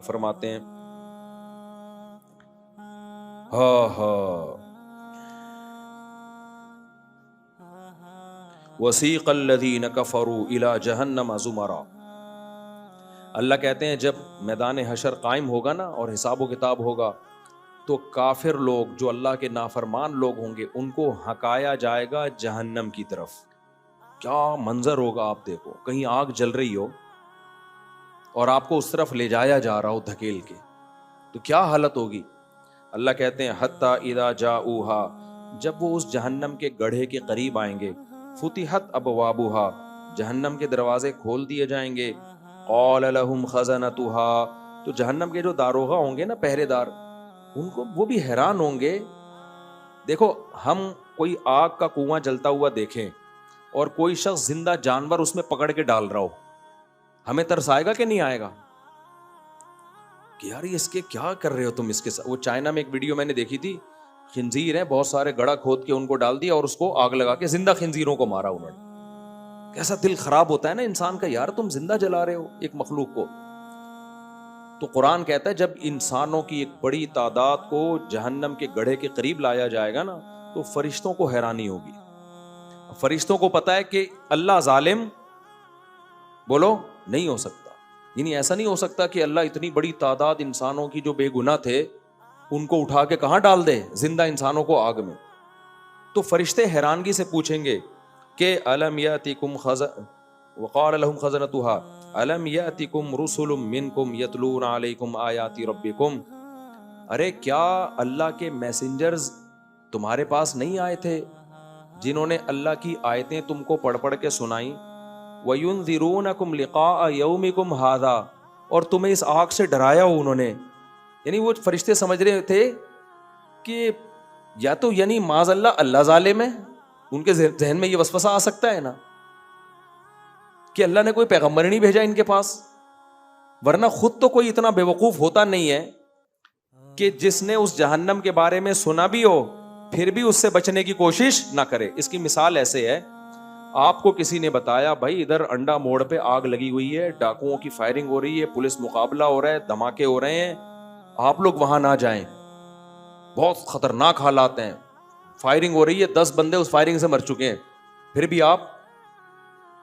فرماتے ہیں ہاں ہاں وسیق الذین کفروا الی جہنم زمرا. اللہ کہتے ہیں جب میدان حشر قائم ہوگا نا اور حساب و کتاب ہوگا تو کافر لوگ جو اللہ کے نافرمان لوگ ہوں گے ان کو ہکایا جائے گا جہنم کی طرف. کیا منظر ہوگا آپ دیکھو, کہیں آگ جل رہی ہو اور آپ کو اس طرف لے جایا جا رہا ہو دھکیل کے, تو کیا حالت ہوگی. اللہ کہتے ہیں حتی اذا جاؤہا, جب وہ اس جہنم کے گڑھے کے قریب آئیں گے, فتحت ابوابہا, جہنم کے دروازے کھول دیے جائیں گے, قال لہم خزنتہا, تو جہنم کے جو داروغہ ہوں گے نا, پہرے دار, ان کو وہ بھی حیران ہوں گے. دیکھو ہم کوئی آگ کا کنواں جلتا ہوا دیکھیں اور کوئی شخص زندہ جانور اس میں پکڑ کے ڈال رہا ہو, ہمیں ترس آئے گا کہ نہیں آئے گا کہ یار اس کے کیا کر رہے ہو تم اس کے ساتھ. وہ چائنا میں ایک ویڈیو میں نے دیکھی تھی, خنزیر ہیں, بہت سارے گڑھا کھود کے ان کو ڈال دیا اور اس کو آگ لگا کے زندہ خنزیروں کو مارا انہوں نے. کیسا دل خراب ہوتا ہے نا انسان کا, یار تم زندہ جلا رہے ہو ایک مخلوق کو. تو قرآن کہتا ہے جب انسانوں کی ایک بڑی تعداد کو جہنم کے گڑھے کے قریب لایا جائے گا نا تو فرشتوں کو حیرانی ہوگی. فرشتوں کو پتا ہے کہ اللہ ظالم بولو نہیں ہو سکتا, یعنی ایسا نہیں ہو سکتا کہ اللہ اتنی بڑی تعداد انسانوں کی جو بے گناہ تھے ان کو اٹھا کے کہاں ڈال دے, زندہ انسانوں کو آگ میں. تو فرشتے حیرانگی سے پوچھیں گے کہ الم یاتکم وقال لهم خزنتها الم یاتکم رسل منکم یتلون علیکم آیات ربکم, ارے کیا اللہ کے میسنجرز تمہارے پاس نہیں آئے تھے جنہوں نے اللہ کی آیتیں تم کو پڑھ پڑھ کے سنائیں, وَيُنذِرُونَكُمْ لِقَاءَ يَوْمِكُمْ هَذَا, اور تمہیں اس آگ سے ڈرایا ہو انہوں نے. یعنی وہ فرشتے سمجھ رہے تھے کہ یا تو یعنی معاذ اللہ ظالم ہے, ان کے ذہن میں یہ وسوسہ آ سکتا ہے نا کہ اللہ نے کوئی پیغمبر نہیں بھیجا ان کے پاس, ورنہ خود تو کوئی اتنا بے وقوف ہوتا نہیں ہے کہ جس نے اس جہنم کے بارے میں سنا بھی ہو پھر بھی اس سے بچنے کی کوشش نہ کرے. اس کی مثال ایسے ہے, آپ کو کسی نے بتایا بھائی ادھر انڈا موڑ پہ آگ لگی ہوئی ہے, ڈاکوؤں کی فائرنگ ہو رہی ہے, پولیس مقابلہ ہو رہا ہے, دھماکے ہو رہے ہیں, آپ لوگ وہاں نہ جائیں, بہت خطرناک حالات ہیں, فائرنگ ہو رہی ہے, 10 بندے اس فائرنگ سے مر چکے ہیں, پھر بھی آپ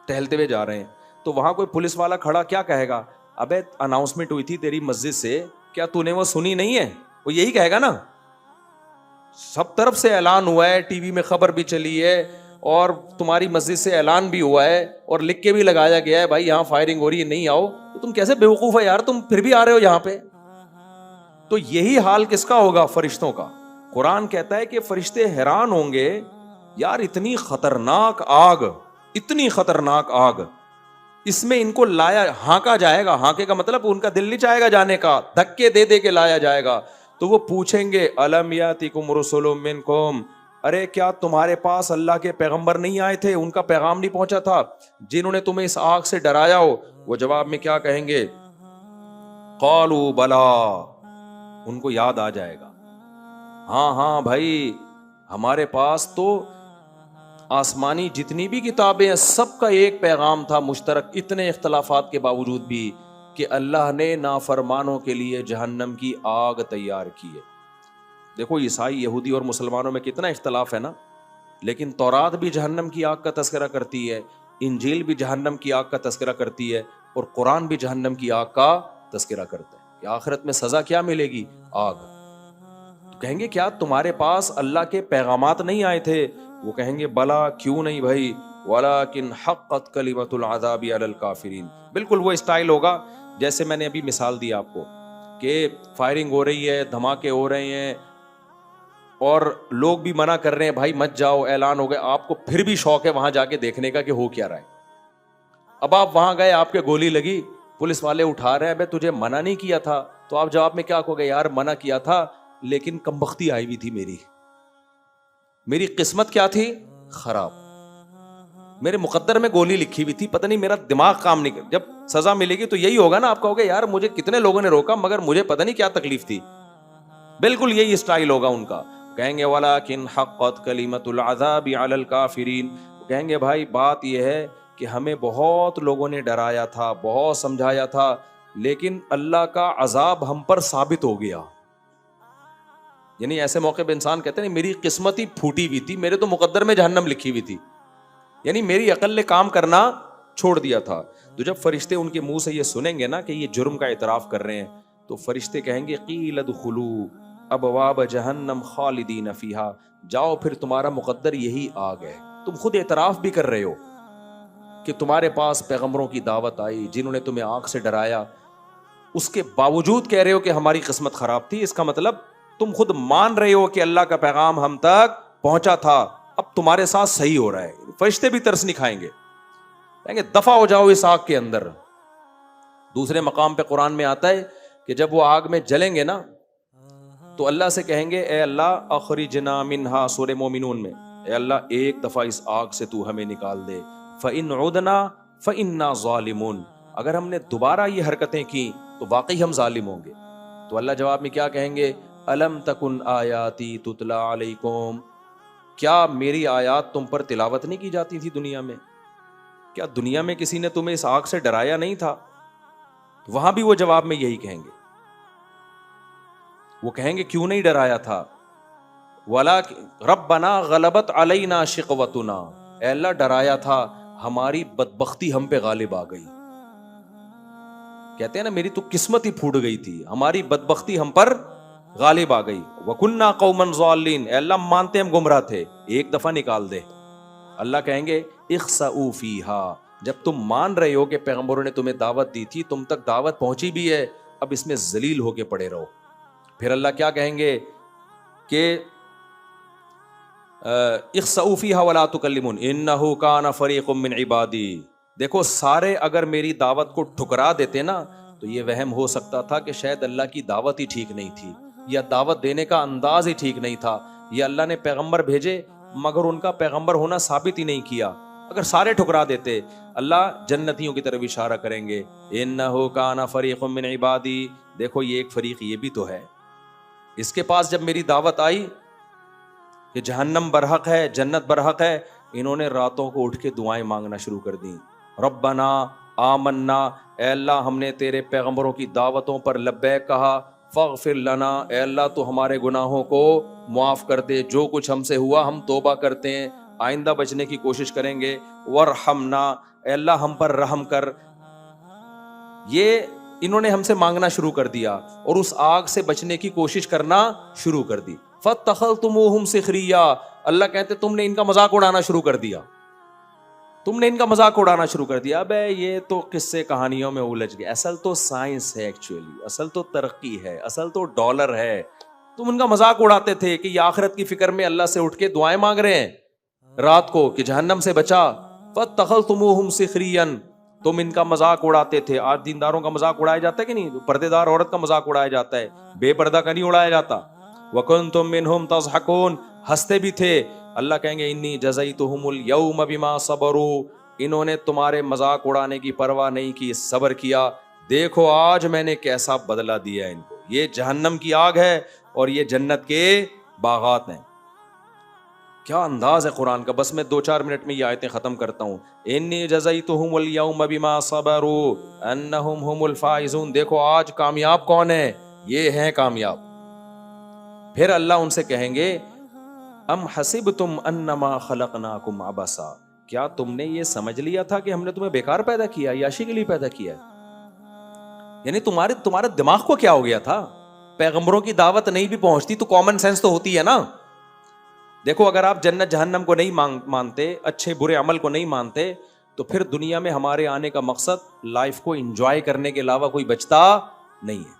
ٹہلتے ہوئے جا رہے ہیں. تو وہاں کوئی پولیس والا کھڑا کیا کہے گا, ابے اناؤنسمنٹ ہوئی تھی تیری مسجد سے, کیا تو نے وہ سنی نہیں ہے, وہ یہی کہے گا نا. سب طرف سے اعلان ہوا ہے, ٹی وی میں خبر بھی چلی ہے اور تمہاری مسجد سے اعلان بھی ہوا ہے اور لکھ کے بھی لگایا گیا ہے بھائی یہاں فائرنگ ہو رہی ہے نہیں آؤ, تو تم کیسے بیوقوف ہے یار, تم پھر بھی آ رہے ہو یہاں پہ. تو یہی حال کس کا ہوگا, فرشتوں کا. قرآن کہتا ہے کہ فرشتے حیران ہوں گے, یار اتنی خطرناک آگ, اتنی خطرناک آگ, اس میں ان کو لایا, ہانکا جائے گا. ہانکے کا مطلب ان کا دل نہیں چاہے گا جانے کا, دھکے دے دے کے لایا جائے گا. تو وہ پوچھیں گے الم یاتکم رسل منکم, ارے کیا تمہارے پاس اللہ کے پیغمبر نہیں آئے تھے, ان کا پیغام نہیں پہنچا تھا جنہوں نے تمہیں اس آگ سے ڈرایا ہو. وہ جواب میں کیا کہیں گے, قالوا بلا, ان کو یاد آ جائے گا, ہاں ہاں بھائی ہمارے پاس تو آسمانی جتنی بھی کتابیں ہیں سب کا ایک پیغام تھا مشترک, اتنے اختلافات کے باوجود بھی, کہ اللہ نے نافرمانوں کے لیے جہنم کی آگ تیار کی ہے. دیکھو عیسائی, یہودی اور مسلمانوں میں کتنا اختلاف ہے نا, لیکن تورات بھی جہنم کی آگ کا تذکرہ کرتی ہے, انجیل بھی جہنم کی آگ کا تذکرہ کرتی ہے, اور قرآن بھی جہنم کی آگ کا تذکرہ کرتا ہے کہ آخرت میں سزا کیا ملے گی, آگ. تو کہیں گے کیا تمہارے پاس اللہ کے پیغامات نہیں آئے تھے, وہ کہیں گے بلا کیوں نہیں بھائی, ولیکن حقت کلمۃ العذاب علی الکافرین. بالکل وہ اسٹائل ہوگا جیسے میں نے ابھی مثال دی آپ کو کہ فائرنگ ہو رہی ہے, دھماکے ہو رہے ہیں اور لوگ بھی منع کر رہے ہیں بھائی مت جاؤ, اعلان ہو گیا, آپ کو پھر بھی شوق ہے وہاں جا کے دیکھنے کا کہ ہو کیا رہا ہے. اب آپ وہاں گئے, آپ کے گولی لگی, پولیس والے اٹھا رہے ہیں, بے تجھے منع نہیں کیا تھا, تو آپ جواب میں کیا کہو گے, یار منع کیا تھا لیکن کمبختی آئی ہوئی تھی, میری قسمت کیا تھی خراب, میرے مقدر میں گولی لکھی ہوئی تھی, پتہ نہیں میرا دماغ کام نہیں کر. جب سزا ملے گی تو یہی ہوگا نا, آپ کہو گے یار مجھے کتنے لوگوں نے روکا مگر مجھے پتہ نہیں کیا تکلیف تھی. بالکل یہی اسٹائل ہوگا ان کا. کہیں گے ولیکن حقت کلمۃ العذاب علی الکافرین, کہیں گے بھائی بات یہ ہے کہ ہمیں بہت لوگوں نے ڈرایا تھا, بہت سمجھایا تھا, لیکن اللہ کا عذاب ہم پر ثابت ہو گیا. یعنی ایسے موقع پہ انسان کہتے ہیں میری قسمت ہی پھوٹی ہوئی تھی, میرے تو مقدر میں جہنم لکھی ہوئی تھی, یعنی میری عقل نے کام کرنا چھوڑ دیا تھا. تو جب فرشتے ان کے منہ سے یہ سنیں گے نا کہ یہ جرم کا اعتراف کر رہے ہیں, تو فرشتے کہیں گے قیل ادخلوا ابواب جہنم خالدین فیہا, جاؤ پھر تمہارا مقدر یہی آگ ہے. تم خود اعتراف بھی کر رہے ہو کہ تمہارے پاس پیغمبروں کی دعوت آئی جنہوں نے تمہیں آگ سے ڈرایا, اس کے باوجود کہہ رہے ہو کہ ہماری قسمت خراب تھی. اس کا مطلب تم خود مان رہے ہو کہ اللہ کا پیغام ہم تک پہنچا تھا, اب تمہارے ساتھ صحیح ہو رہا ہے. فرشتے بھی ترس نہیں کھائیں گے, کہیں گے دفع ہو جاؤ اس آگ کے اندر. دوسرے مقام پہ قرآن میں آتا ہے کہ جب وہ آگ میں جلیں گے نا تو اللہ سے کہیں گے اے اللہ اخرجنا منہا, سورہ مومنون میں, اے اللہ ایک دفعہ اس آگ سے تو ہمیں نکال دے. فإن عدنا فإنا ظالمون, اگر ہم نے دوبارہ یہ حرکتیں کی تو واقعی ہم ظالم ہوں گے. تو اللہ جواب میں کیا کہیں گے, الم تکن آیاتی تتلا علیکم, کیا میری آیات تم پر تلاوت نہیں کی جاتی تھی دنیا میں؟ کیا دنیا میں کسی نے تمہیں اس آگ سے ڈرایا نہیں تھا؟ وہاں بھی وہ جواب میں یہی کہیں گے, وہ کہیں گے کیوں نہیں ڈرایا تھا؟ ولا ربنا غلبت علینا شقوتنا, اے اللہ ڈرایا تھا, ہماری بدبختی ہم پہ غالب آ گئی. کہتے ہیں نا میری تو قسمت ہی پھوٹ گئی تھی, ہماری بدبختی ہم پر غالب آ گئی. وَكُنَّا قَوْمًا ظَالِّينَ, اے اللہ مانتے ہم گمراہ تھے, ایک دفعہ نکال دے. اللہ کہیں گے اخسؤوا فیہا, جب تم مان رہے ہو کہ پیغمبروں نے تمہیں دعوت دی تھی, تم تک دعوت پہنچی بھی ہے, اب اس میں ذلیل ہو کے پڑے رہو. پھر اللہ کیا کہیں گے کہ اخسؤوا فیہا ولا تکلمون انہ کان فریق من عبادی. دیکھو سارے اگر میری دعوت کو ٹھکرا دیتے نا تو یہ وہم ہو سکتا تھا کہ شاید اللہ کی دعوت ہی ٹھیک نہیں تھی, یا دعوت دینے کا انداز ہی ٹھیک نہیں تھا, یا اللہ نے پیغمبر بھیجے مگر ان کا پیغمبر ہونا ثابت ہی نہیں کیا. اگر سارے ٹھکرا دیتے, اللہ جنتیوں کی طرف اشارہ کریں گے انہ کان فریق من عبادی, دیکھو یہ ایک فریق یہ بھی تو ہے, اس کے پاس جب میری دعوت آئی کہ جہنم برحق ہے جنت برحق ہے, انہوں نے راتوں کو اٹھ کے دعائیں مانگنا شروع کر دیں. ربنا آمنا, اے اللہ ہم نے تیرے پیغمبروں کی دعوتوں پر لبیک کہا, فاغفر لنا, اے اللہ تو ہمارے گناہوں کو معاف کر دے, جو کچھ ہم سے ہوا ہم توبہ کرتے ہیں, آئندہ بچنے کی کوشش کریں گے. ورحمنا, اے اللہ ہم پر رحم کر. یہ انہوں نے ہم سے مانگنا شروع کر دیا اور اس آگ سے بچنے کی کوشش کرنا شروع کر دی. فاتخذتموہم سخریا, اللہ کہتے تم نے ان کا مذاق اڑانا شروع کر دیا, تم نے ان کا مذاق اڑانا شروع کر دیا. بے یہ تو قصے کہانیوں میں الجھ گئے, اصل تو سائنس ہے, ایکچولی اصل تو ترقی ہے, اصل تو ڈالر ہے. تم ان کا مذاق اڑاتے تھے کہ یہ آخرت کی فکر میں اللہ سے اٹھ کے دعائیں مانگ رہے ہیں رات کو کہ جہنم سے بچا. فاتخذتموہم سخریا, تم ان کا مذاق اڑاتے تھے. آج دینداروں کا مذاق اڑایا جاتا ہے کہ نہیں؟ پردے دار عورت کا مذاق اڑایا جاتا ہے, بے پردہ کا نہیں اڑایا جاتا. وَكُنْتُم مِّنْهُمْ تَضْحَكُونَ, ہنستے بھی تھے. اللہ کہیں گے انی جزیتہم اليوم بما صبروا, انہوں نے تمہارے مذاق اڑانے کی پرواہ نہیں کی, صبر کیا. دیکھو آج میں نے کیسا بدلہ دیا ان کو. یہ جہنم کی آگ ہے اور یہ جنت کے باغات ہیں. کیا انداز ہے قرآن کا. بس میں 2-4 منٹ میں یہ آیتیں ختم کرتا ہوں. انی جزیتہم اليوم بما صبروا انہم هم الفائزون. دیکھو آج کامیاب کون ہے؟ یہ ہیں کامیاب. پھر اللہ ان سے کہیں گے ام حسبتم انما خلقناکم عبثا, کیا تم نے یہ سمجھ لیا تھا کہ ہم نے تمہیں بیکار پیدا کیا, عیاشی کے لیے پیدا کیا ہے؟ یعنی تمہارا دماغ کو کیا ہو گیا تھا؟ پیغمبروں کی دعوت نہیں بھی پہنچتی تو کامن سینس تو ہوتی ہے نا. دیکھو اگر آپ جنت جہنم کو نہیں مانتے, اچھے برے عمل کو نہیں مانتے, تو پھر دنیا میں ہمارے آنے کا مقصد لائف کو انجوائے کرنے کے علاوہ کوئی بچتا نہیں ہے.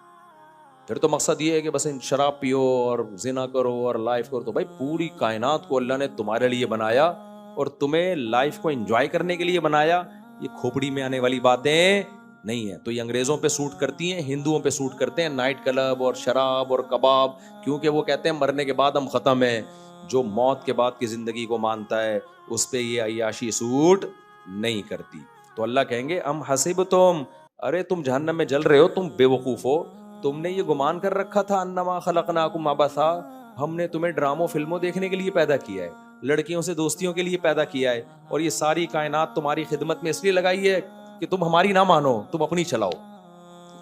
پھر تو مقصد یہ ہے کہ بس شراب پیو اور زنا کرو اور لائف کرو. تو بھائی پوری کائنات کو اللہ نے تمہارے لیے بنایا اور تمہیں لائف کو انجوائے کرنے کے لیے بنایا. یہ کھوپڑی میں آنے والی باتیں نہیں ہیں. تو یہ انگریزوں پہ سوٹ کرتی ہیں, ہندوؤں پہ سوٹ کرتے ہیں, نائٹ کلب اور شراب اور کباب, کیونکہ وہ کہتے ہیں مرنے کے بعد ہم ختم ہیں. جو موت کے بعد کی زندگی کو مانتا ہے اس پہ یہ عیاشی سوٹ نہیں کرتی. تو اللہ کہیں گے ام حسبتم, ارے تم جہنم میں جل رہے ہو, تم بے وقوف ہو. تم نے یہ گمان کر رکھا تھا انما خلقناکم عبثا, ہم نے تمہیں ڈراموں فلموں دیکھنے کے لیے پیدا کیا ہے, لڑکیوں سے دوستیوں کے لیے پیدا کیا ہے, اور یہ ساری کائنات تمہاری خدمت میں اس لیے لگائی ہے کہ تم ہماری نہ مانو, تم اپنی چلاؤ.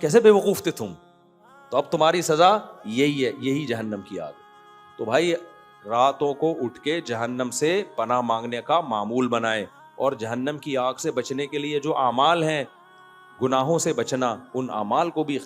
کیسے بے وقوف تھے تم, تو اب تمہاری سزا یہی ہے, یہی جہنم کی آگ. تو بھائی راتوں کو اٹھ کے جہنم سے پناہ مانگنے کا معمول بنائے, اور جہنم کی آگ سے بچنے کے لیے جو اعمال ہیں, گناہوں سے بچنا, ان اعمال کو بھی